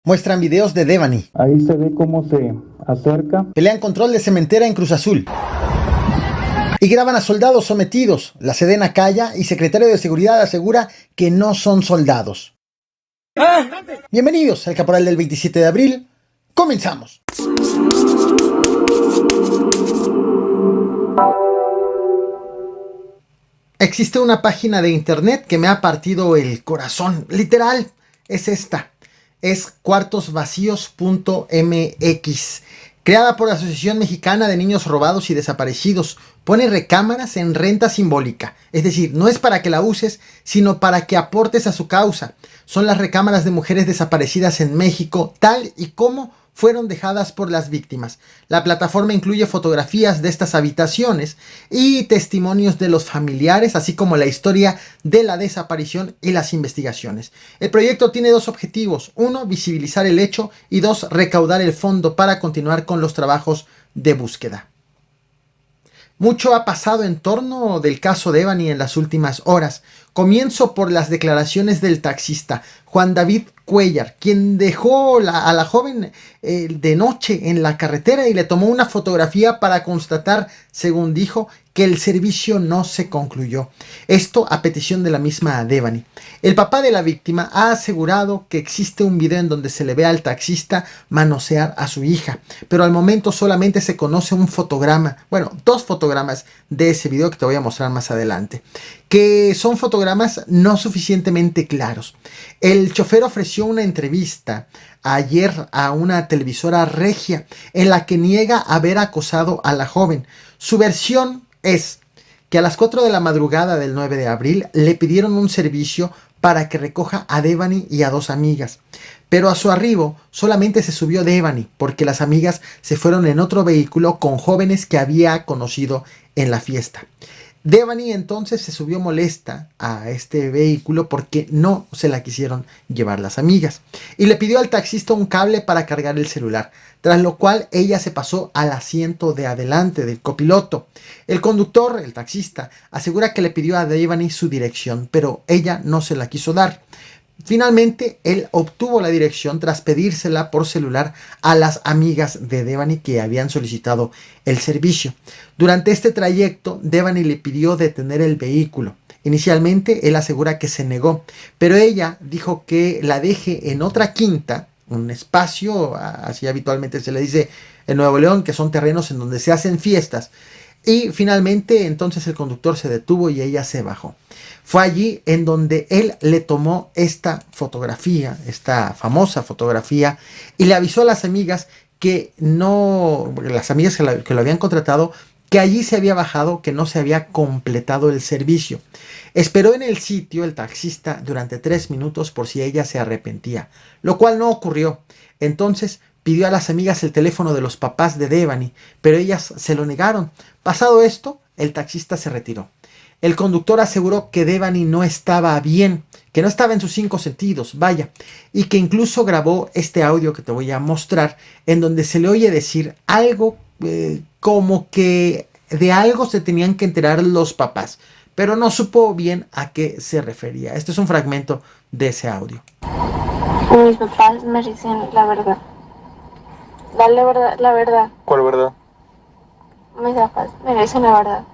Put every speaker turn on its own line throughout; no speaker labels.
Muestran videos de Devani.
Ahí se ve cómo se acerca.
Pelean control de cementera en Cruz Azul. Y graban a soldados sometidos. La Sedena calla y secretario de Seguridad asegura que no son soldados. Bienvenidos al Caporal del 27 de abril. Comenzamos. Existe una página de internet que me ha partido el corazón. Literal, es esta. Es cuartosvacíos.mx. Creada por la Asociación Mexicana de Niños Robados y Desaparecidos. Pone recámaras en renta simbólica. Es decir, no es para que la uses, sino para que aportes a su causa. Son las recámaras de mujeres desaparecidas en México, tal y como fueron dejadas por las víctimas. La plataforma incluye fotografías de estas habitaciones y testimonios de los familiares, así como la historia de la desaparición y las investigaciones. El proyecto tiene dos objetivos: uno, visibilizar el hecho, y dos, recaudar el fondo para continuar con los trabajos de búsqueda. Mucho ha pasado en torno del caso Devani en las últimas horas. Comienzo por las declaraciones del taxista Juan David Cuellar, quien dejó a la joven de noche en la carretera y le tomó una fotografía para constatar, según dijo, que el servicio no se concluyó. Esto a petición de la misma Devani. El papá de la víctima ha asegurado que existe un video en donde se le ve al taxista manosear a su hija, pero al momento solamente se conoce un fotograma, bueno, dos fotogramas de ese video que te voy a mostrar más adelante, que son fotogramas no suficientemente claros. El chofer ofreció una entrevista ayer a una televisora regia en la que niega haber acosado a la joven. Su versión es que a las 4 de la madrugada del 9 de abril le pidieron un servicio para que recoja a Devani y a dos amigas. Pero a su arribo solamente se subió Devani porque las amigas se fueron en otro vehículo con jóvenes que había conocido en la fiesta. Devani entonces se subió molesta a este vehículo porque no se la quisieron llevar las amigas y le pidió al taxista un cable para cargar el celular, tras lo cual ella se pasó al asiento de adelante del copiloto. El conductor, el taxista, asegura que le pidió a Devani su dirección, pero ella no se la quiso dar. Finalmente, él obtuvo la dirección tras pedírsela por celular a las amigas de Devani que habían solicitado el servicio. Durante este trayecto, Devani le pidió detener el vehículo. Inicialmente, él asegura que se negó, pero ella dijo que la deje en otra quinta, un espacio, así habitualmente se le dice en Nuevo León, que son terrenos en donde se hacen fiestas. Y finalmente entonces el conductor se detuvo y ella se bajó. Fue allí en donde él le tomó esta fotografía, esta famosa fotografía, y le avisó a las amigas que no, las amigas que lo habían contratado, que allí se había bajado, que no se había completado el servicio. Esperó en el sitio el taxista durante 3 minutos por si ella se arrepentía, lo cual no ocurrió. Entonces pidió a las amigas el teléfono de los papás de Devani, pero ellas se lo negaron. Pasado esto, el taxista se retiró. El conductor aseguró que Devani no estaba bien, que no estaba en sus 5 sentidos, vaya, y que incluso grabó este audio que te voy a mostrar, en donde se le oye decir algo como que de algo se tenían que enterar los papás, pero no supo bien a qué se refería. Este es un fragmento de ese audio.
Mis papás me dicen la verdad. Dale verdad, la verdad.
¿Cuál verdad?
Mis papás me dicen la verdad.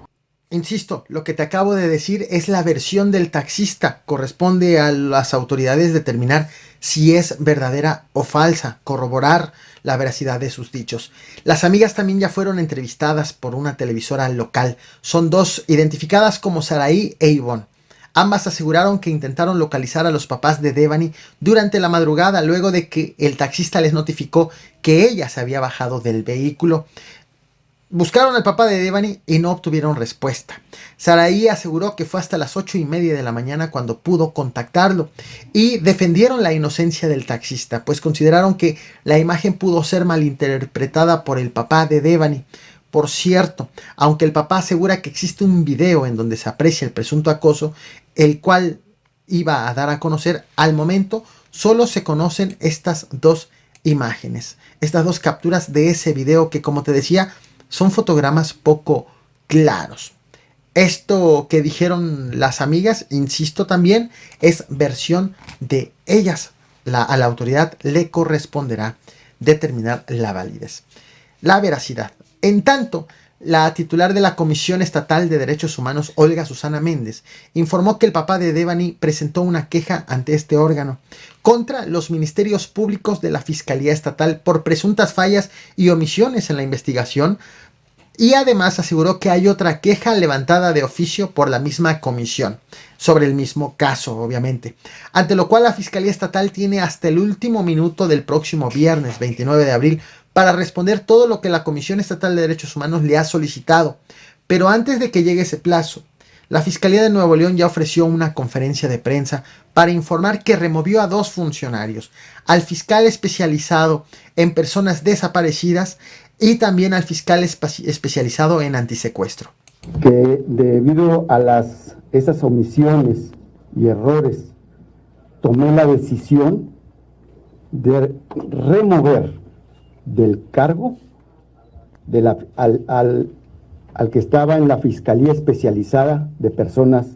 Insisto, lo que te acabo de decir es la versión del taxista. Corresponde a las autoridades determinar si es verdadera o falsa, corroborar la veracidad de sus dichos. Las amigas también ya fueron entrevistadas por una televisora local. Son dos, identificadas como Saraí e Ivonne. Ambas aseguraron que intentaron localizar a los papás de Devani durante la madrugada, luego de que el taxista les notificó que ella se había bajado del vehículo. Buscaron al papá de Devani y no obtuvieron respuesta. Saraí aseguró que fue hasta las 8:30 de la mañana cuando pudo contactarlo, y defendieron la inocencia del taxista, pues consideraron que la imagen pudo ser malinterpretada por el papá de Devani. Por cierto, aunque el papá asegura que existe un video en donde se aprecia el presunto acoso, el cual iba a dar a conocer, al momento solo se conocen estas dos imágenes, estas dos capturas de ese video que, como te decía, son fotogramas poco claros. Esto que dijeron las amigas, insisto también, es versión de ellas. a la autoridad le corresponderá determinar la validez, la veracidad. En tanto, la titular de la Comisión Estatal de Derechos Humanos, Olga Susana Méndez, informó que el papá de Devani presentó una queja ante este órgano contra los ministerios públicos de la Fiscalía Estatal por presuntas fallas y omisiones en la investigación, y además aseguró que hay otra queja levantada de oficio por la misma comisión sobre el mismo caso, obviamente, ante lo cual la Fiscalía Estatal tiene hasta el último minuto del próximo viernes 29 de abril para responder todo lo que la Comisión Estatal de Derechos Humanos le ha solicitado. Pero antes de que llegue ese plazo, la Fiscalía de Nuevo León ya ofreció una conferencia de prensa para informar que removió a 2 funcionarios, al fiscal especializado en personas desaparecidas y también al fiscal especializado en antisecuestro.
Que debido a esas omisiones y errores, tomé la decisión de remover del cargo al que estaba en la Fiscalía Especializada de Personas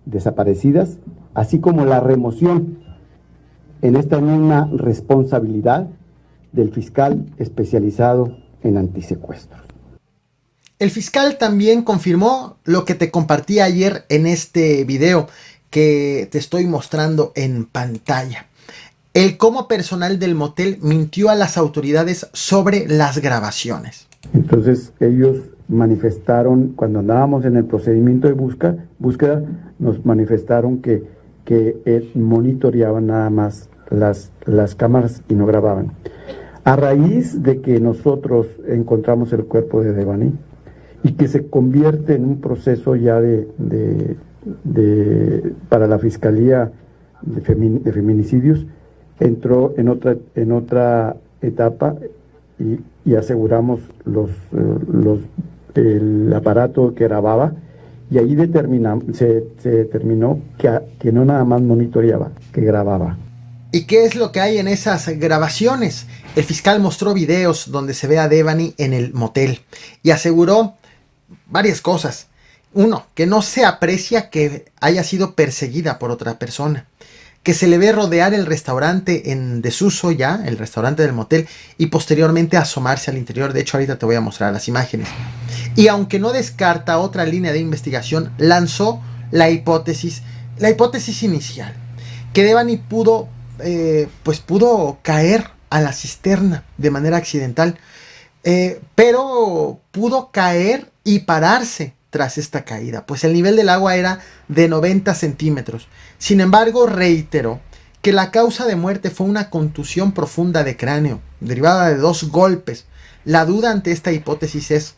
Desaparecidas, así como la remoción en esta misma responsabilidad del fiscal especializado en antisecuestros.
El fiscal también confirmó lo que te compartí ayer en este video que te estoy mostrando en pantalla. El cómo personal del motel mintió a las autoridades sobre las grabaciones.
Entonces ellos manifestaron, cuando andábamos en el procedimiento de búsqueda, nos manifestaron que monitoreaban nada más las cámaras y no grababan. A raíz de que nosotros encontramos el cuerpo de Devani y que se convierte en un proceso ya para la Fiscalía de Feminicidios, entró en otra etapa y aseguramos el aparato que grababa, y ahí se determinó que no nada más monitoreaba, que grababa.
¿Y qué es lo que hay en esas grabaciones? El fiscal mostró videos donde se ve a Devani en el motel y aseguró varias cosas. Uno, que no se aprecia que haya sido perseguida por otra persona, que se le ve rodear el restaurante en desuso ya, el restaurante del motel, y posteriormente asomarse al interior. De hecho, ahorita te voy a mostrar las imágenes. Y aunque no descarta otra línea de investigación, lanzó la hipótesis inicial, que Devani pudo caer a la cisterna de manera accidental, pero pudo caer y pararse tras esta caída, pues el nivel del agua era de 90 centímetros. Sin embargo, reiteró que la causa de muerte fue una contusión profunda de cráneo, derivada de 2 golpes. La duda ante esta hipótesis es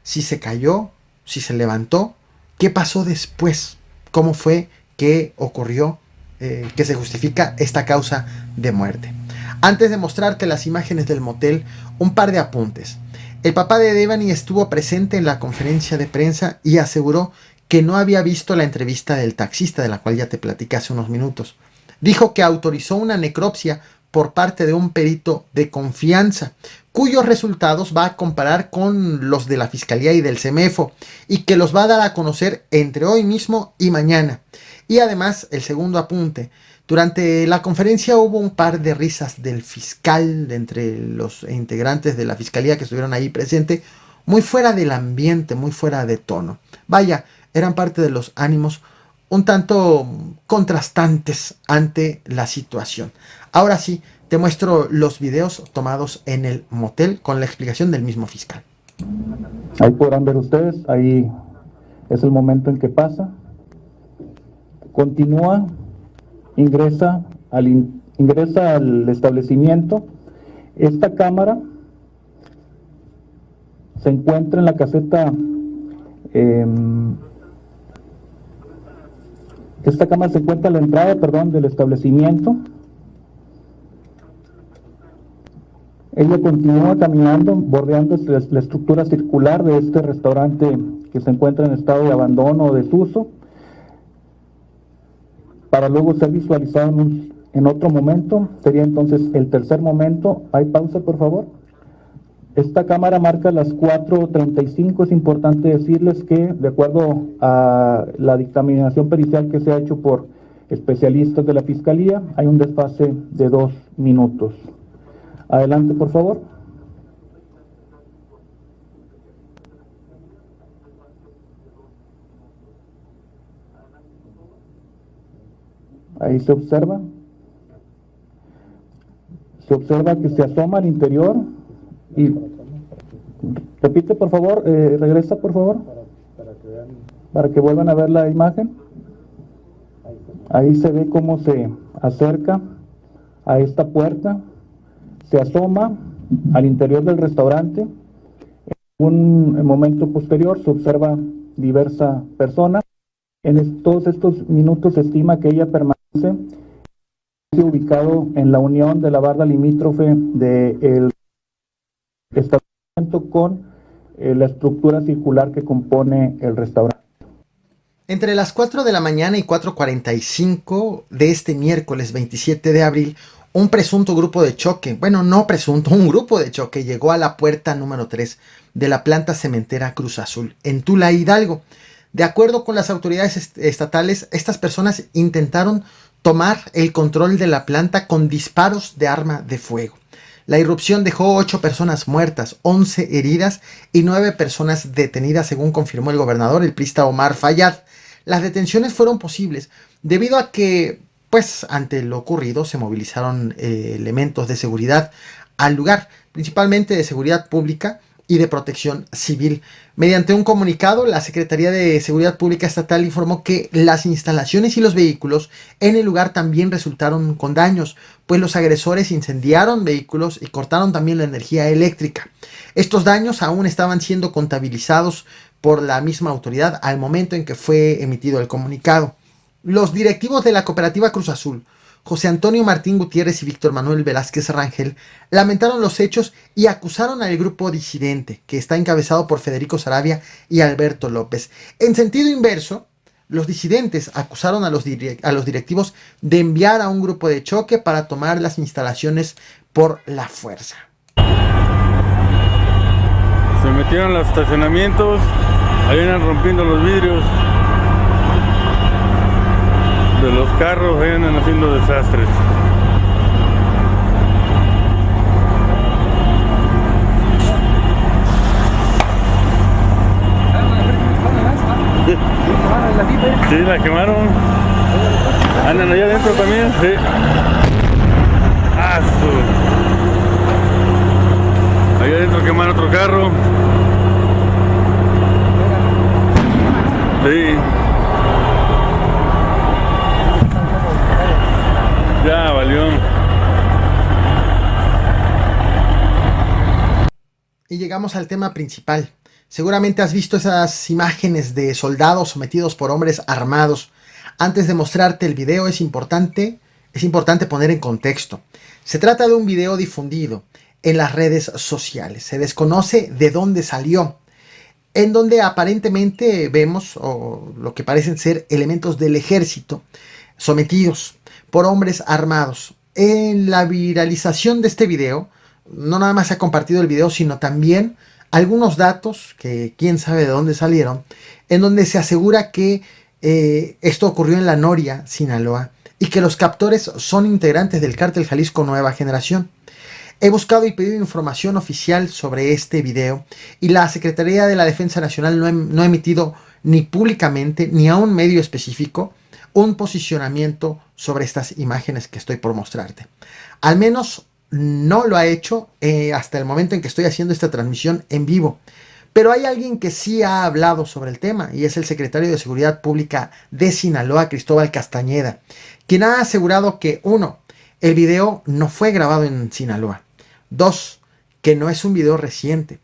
si se cayó, si se levantó, qué pasó después, cómo fue que ocurrió, que se justifica esta causa de muerte. Antes de mostrarte las imágenes del motel, un par de apuntes. El papá de Devani estuvo presente en la conferencia de prensa y aseguró que no había visto la entrevista del taxista, de la cual ya te platicé hace unos minutos. Dijo que autorizó una necropsia por parte de un perito de confianza, cuyos resultados va a comparar con los de la Fiscalía y del CEMEFO, y que los va a dar a conocer entre hoy mismo y mañana. Y además, el segundo apunte, durante la conferencia hubo un par de risas del fiscal, de entre los integrantes de la Fiscalía que estuvieron ahí presentes, muy fuera del ambiente, muy fuera de tono. Vaya, eran parte de los ánimos un tanto contrastantes ante la situación. Ahora sí, te muestro los videos tomados en el motel con la explicación del mismo fiscal.
Ahí podrán ver ustedes, ahí es el momento en que pasa. Continúa, ingresa al establecimiento. Esta cámara se encuentra en la caseta, esta cámara se encuentra a la entrada, del establecimiento. Ella continúa caminando, bordeando la estructura circular de este restaurante que se encuentra en estado de abandono o desuso, para luego ser visualizado en otro momento. Sería entonces el tercer momento. ¿Hay pausa, por favor? Esta cámara marca las 4:35. Es importante decirles que, de acuerdo a la dictaminación pericial que se ha hecho por especialistas de la Fiscalía. Hay un desfase de 2 minutos. Adelante, por favor. Ahí se observa. Se observa que se asoma al interior y... Repite, por favor, regresa, por favor, para que vuelvan a ver la imagen. Ahí se ve cómo se acerca a esta puerta, se asoma al interior del restaurante. En un momento posterior se observa diversa persona. Todos estos minutos se estima que ella permanece ubicado en la unión de la barra limítrofe del establecimiento con la estructura circular que compone el restaurante.
Entre las 4 de la mañana y 4:45 de este miércoles 27 de abril, un presunto grupo de choque, bueno, no presunto, un grupo de choque llegó a la puerta número 3 de la planta cementera Cruz Azul, en Tula, Hidalgo. De acuerdo con las autoridades estatales, estas personas intentaron tomar el control de la planta con disparos de arma de fuego. La irrupción dejó 8 personas muertas, 11 heridas y 9 personas detenidas, según confirmó el gobernador, el priista Omar Fayad. Las detenciones fueron posibles debido a que, pues, ante lo ocurrido se movilizaron elementos de seguridad al lugar, principalmente de seguridad pública y de protección civil. Mediante un comunicado, la Secretaría de Seguridad Pública Estatal informó que las instalaciones y los vehículos en el lugar también resultaron con daños, pues los agresores incendiaron vehículos y cortaron también la energía eléctrica. Estos daños aún estaban siendo contabilizados por la misma autoridad al momento en que fue emitido el comunicado. Los directivos de la cooperativa Cruz Azul, José Antonio Martín Gutiérrez y Víctor Manuel Velázquez Rangel, lamentaron los hechos y acusaron al grupo disidente, que está encabezado por Federico Saravia y Alberto López. En sentido inverso, los disidentes acusaron a los directivos de enviar a un grupo de choque para tomar las instalaciones por la fuerza.
Se metieron a los estacionamientos, ahí andan rompiendo los vidrios de los carros, ahí andan haciendo desastres. Sí, la quemaron. Andan allá adentro también, sí. Allá adentro quemaron otro carro. Sí. Ya valió.
Y llegamos al tema principal. Seguramente has visto esas imágenes de soldados sometidos por hombres armados. Antes de mostrarte el video es importante poner en contexto. Se trata de un video difundido en las redes sociales. Se desconoce de dónde salió, en donde aparentemente vemos lo que parecen ser elementos del ejército sometidos por hombres armados. En la viralización de este video, no nada más se ha compartido el video, sino también algunos datos que quién sabe de dónde salieron, en donde se asegura que esto ocurrió en La Noria, Sinaloa, y que los captores son integrantes del cártel Jalisco Nueva Generación. He buscado y pedido información oficial sobre este video y la Secretaría de la Defensa Nacional no ha emitido ni públicamente ni a un medio específico un posicionamiento sobre estas imágenes que estoy por mostrarte. Al menos no lo ha hecho hasta el momento en que estoy haciendo esta transmisión en vivo. Pero hay alguien que sí ha hablado sobre el tema y es el secretario de Seguridad Pública de Sinaloa, Cristóbal Castañeda, quien ha asegurado que 1. El video no fue grabado en Sinaloa. 2. Que no es un video reciente.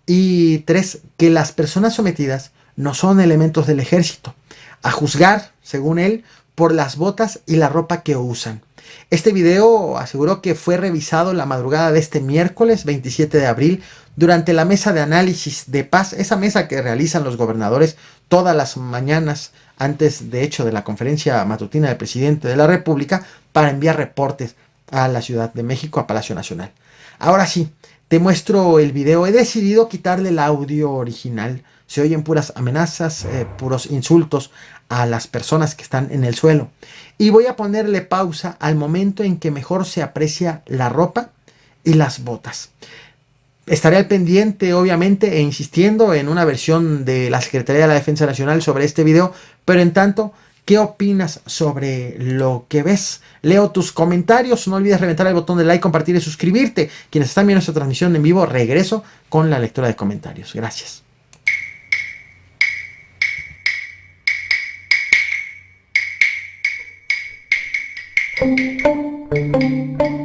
Y 3. Que las personas sometidas no son elementos del ejército, a juzgar, según él, por las botas y la ropa que usan. Este video aseguró que fue revisado la madrugada de este miércoles 27 de abril durante la mesa de análisis de paz, esa mesa que realizan los gobernadores todas las mañanas antes, de hecho, de la conferencia matutina del presidente de la República para enviar reportes a la Ciudad de México, a Palacio Nacional. Ahora sí, te muestro el video. He decidido quitarle el audio original. Se oyen puras amenazas, puros insultos a las personas que están en el suelo. Y voy a ponerle pausa al momento en que mejor se aprecia la ropa y las botas. Estaré al pendiente, obviamente, e insistiendo en una versión de la Secretaría de la Defensa Nacional sobre este video, pero en tanto, ¿qué opinas sobre lo que ves? Leo tus comentarios, no olvides reventar el botón de like, compartir y suscribirte. Quienes están viendo esta transmisión en vivo, regreso con la lectura de comentarios. Gracias.
Thank you.